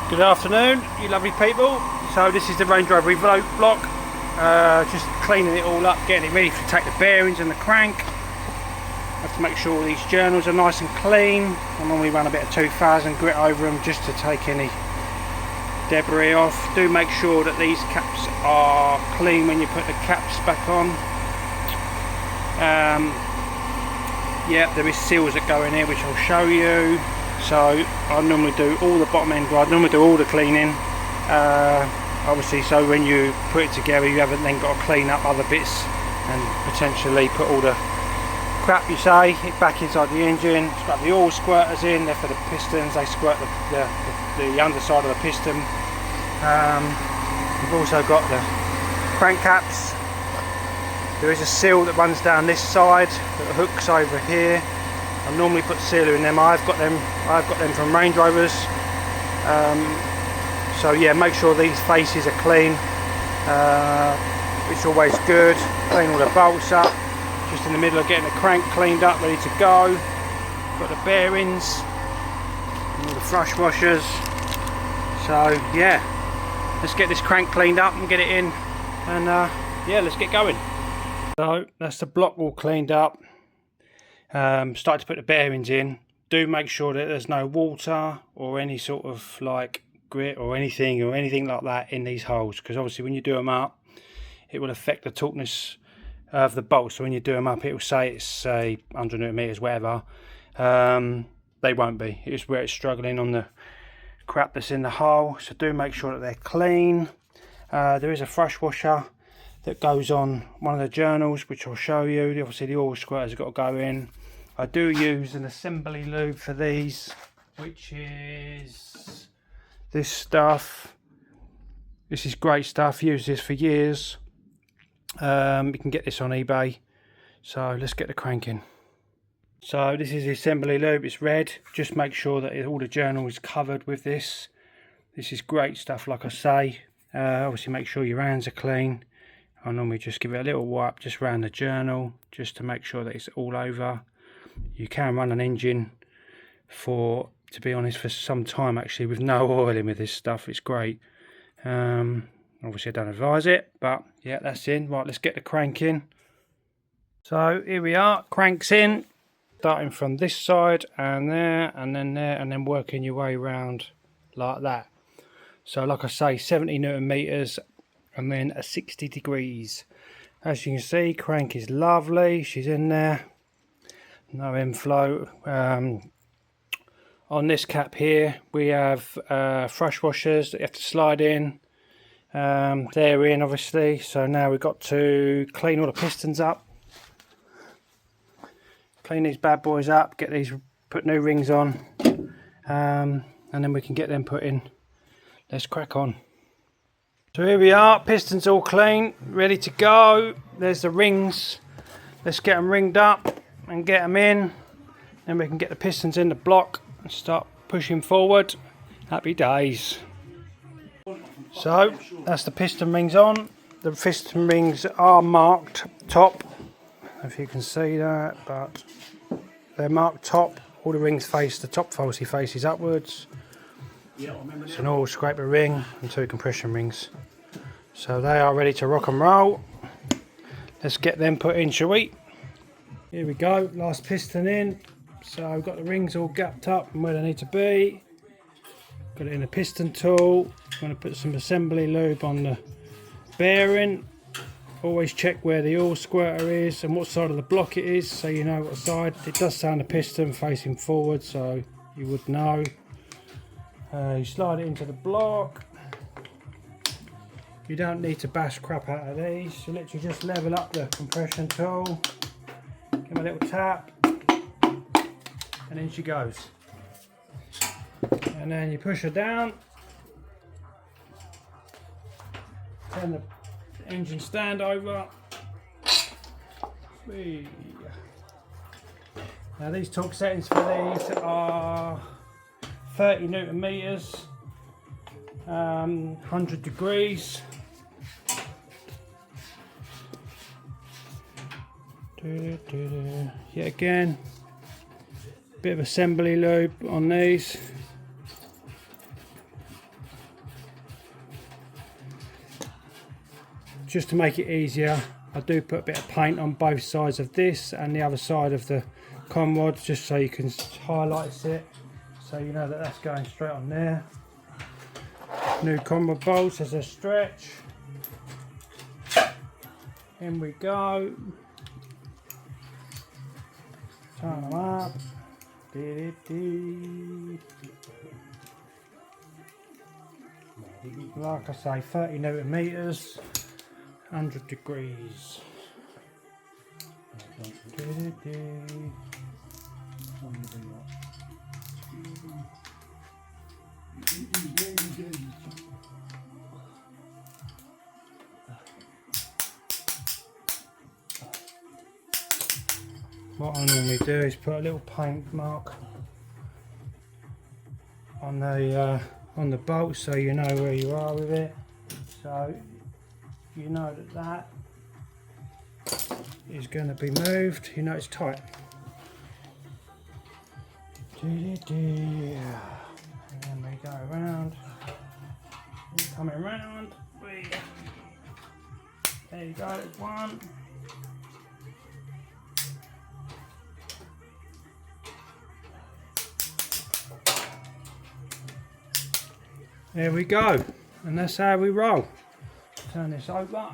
Good afternoon, you lovely people. So this is the Range Rover Evoque block. Just cleaning it all up, getting it ready to take the bearings and the crank. Have to make sure these journals are nice and clean. I normally run a bit of 2000 grit over them just to take any debris off. Do make sure that these caps are clean when you put the caps back on. Yeah, there is seals that go in here which I'll show you. So I normally do all the bottom end, I normally do all the cleaning, obviously, so when you put it together you haven't then got to clean up other bits and potentially put all the crap you say back inside the engine. Scrap the oil squirters in, they're for the pistons, they squirt the underside of the piston. We've also got the crank caps. There is a seal that runs down this side that hooks over here. I normally put sealer in them. I've got them from Range Rovers. So yeah, make sure these faces are clean. It's always good. Clean all the bolts up. Just in the middle of getting the crank cleaned up, ready to go. Got the bearings, all the flush washers. So yeah, let's get this crank cleaned up and get it in, and yeah, let's get going. So that's the block all cleaned up. Start to put the bearings in. Do make sure that there's no water or any sort of like grit or anything like that in these holes, because obviously when you do them up it will affect the tautness of the bolts. So when you do them up it will say it's say 100 newton meters, whatever. They won't be. It's where it's struggling on the crap that's in the hole. So do make sure that they're clean. There is a flush washer that goes on one of the journals which I'll show you. Obviously the oil squirters have got to go in. I do use an assembly lube for these, which is this stuff. This is great stuff, used this for years. You can get this on eBay. So let's get the crank in. So this is the assembly lube, it's red. Just make sure that all the journal is covered with this. This is great stuff, like I say. Obviously make sure your hands are clean. I normally just give it a little wipe just around the journal, just to make sure that it's all over. You can run an engine for, to be honest, for some time actually with no oil in with this stuff. It's great. Obviously I don't advise it, but yeah, that's in. Right, let's get the crank in. So here we are, crank's in. Starting from this side and there and then there, and then working your way around like that. So like I say, 70 newton meters and then a 60 degrees. As you can see, crank is lovely. She's in there. No inflow. On this cap here we have flush washers that you have to slide in. They're in obviously. So now we've got to clean all the pistons up. Clean these bad boys up. Get these, put new rings on. And then we can get them put in. Let's crack on. So here we are, pistons all clean, ready to go. There's the rings. Let's get them ringed up and get them in. Then we can get the pistons in the block and start pushing forward. Happy days. So that's the piston rings on. The piston rings are marked top, if you can see that, but they're marked top. All the rings face, the top falsy faces upwards. It's an oil scraper ring and 2 compression rings. So they are ready to rock and roll. Let's get them put in, shall we? Here we go, last piston in. So I've got the rings all gapped up and where they need to be. Got it in a piston tool. I'm going to put some assembly lube on the bearing. Always check where the oil squirter is and what side of the block it is, so you know what side. It does sound a piston facing forward, so you would know. You slide it into the block. You don't need to bash crap out of these. You literally just level up the compression tool, give them a little tap, and in she goes. And then you push her down, turn the engine stand over. Whee. Now these torque settings for these are 30 newton meters, 100 degrees. Yet again, bit of assembly lube on these. just to make it easier, I do put a bit of paint on both sides of this and the other side of the con rod, just so you can highlight it, so you know that that's going straight on there. New con rod bolts as a stretch. In we go. Turn them up. Like I say, 30 newton meters, 100 degrees. What I normally do is put a little paint mark on the bolt, so you know where you are with it, so you know that is going to be moved. You know it's tight. And then we go around, coming around. There you go, there's one. There we go, and that's how we roll. Turn this over.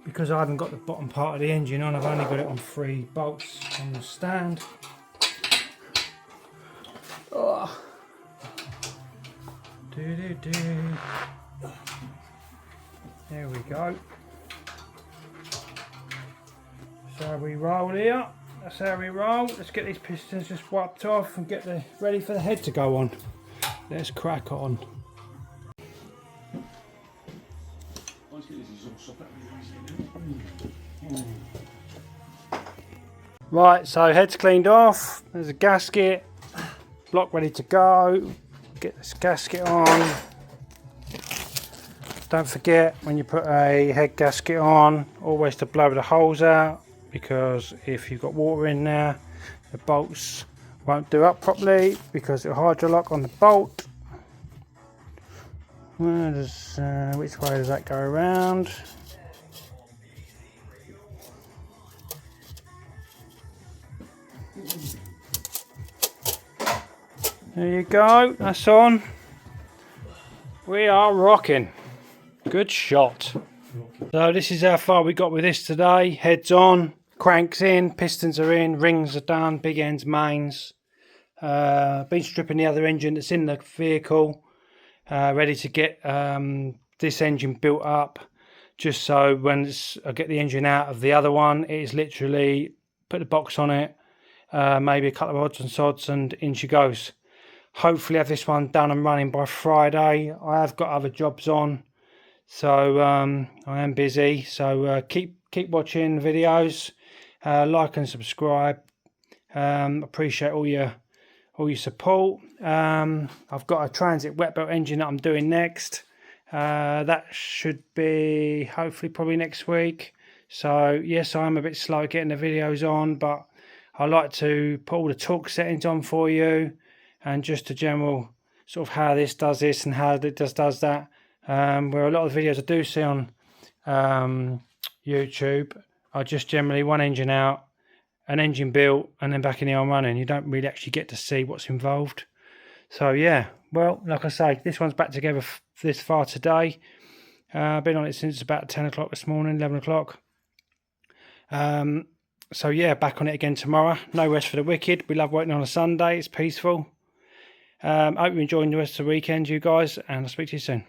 Because I haven't got the bottom part of the engine on, I've only got it on 3 bolts on the stand. Oh. There we go. So we roll here. That's how we roll. Let's get these pistons just wiped off and get ready for the head to go on. Let's crack on. Right, so head's cleaned off. There's a gasket, block ready to go. Get this gasket on. Don't forget, when you put a head gasket on, always to blow the holes out, because if you've got water in there, the bolts won't do up properly because it'll hydrolock on the bolt. Which way does that go around? There you go, that's on. We are rocking. Good shot. So this is how far we got with this today. Heads on, cranks in, pistons are in, rings are done, big ends, mains. Been stripping the other engine that's in the vehicle, ready to get this engine built up, just so when I get the engine out of the other one, it is literally put the box on it, maybe a couple of odds and sods, and in she goes. Hopefully have this one done and running by Friday. I have got other jobs on, so I am busy, so keep watching the videos, like and subscribe. Appreciate all your support. I've got a transit wet belt engine that I'm doing next. That should be hopefully probably next week. So yes, I am a bit slow at getting the videos on, but I like to put all the torque settings on for you, and just a general sort of how this does this and how it does that. Where a lot of the videos I do see on YouTube are just generally one engine out, an engine built, and then back in the on running. You don't really actually get to see what's involved. So yeah, well, like I say, this one's back together this far today. I've been on it since about 10 o'clock this morning, 11 o'clock. So yeah, back on it again tomorrow. No rest for the wicked. We love working on a Sunday. It's peaceful. Hope you're enjoying the rest of the weekend, you guys, and I'll speak to you soon.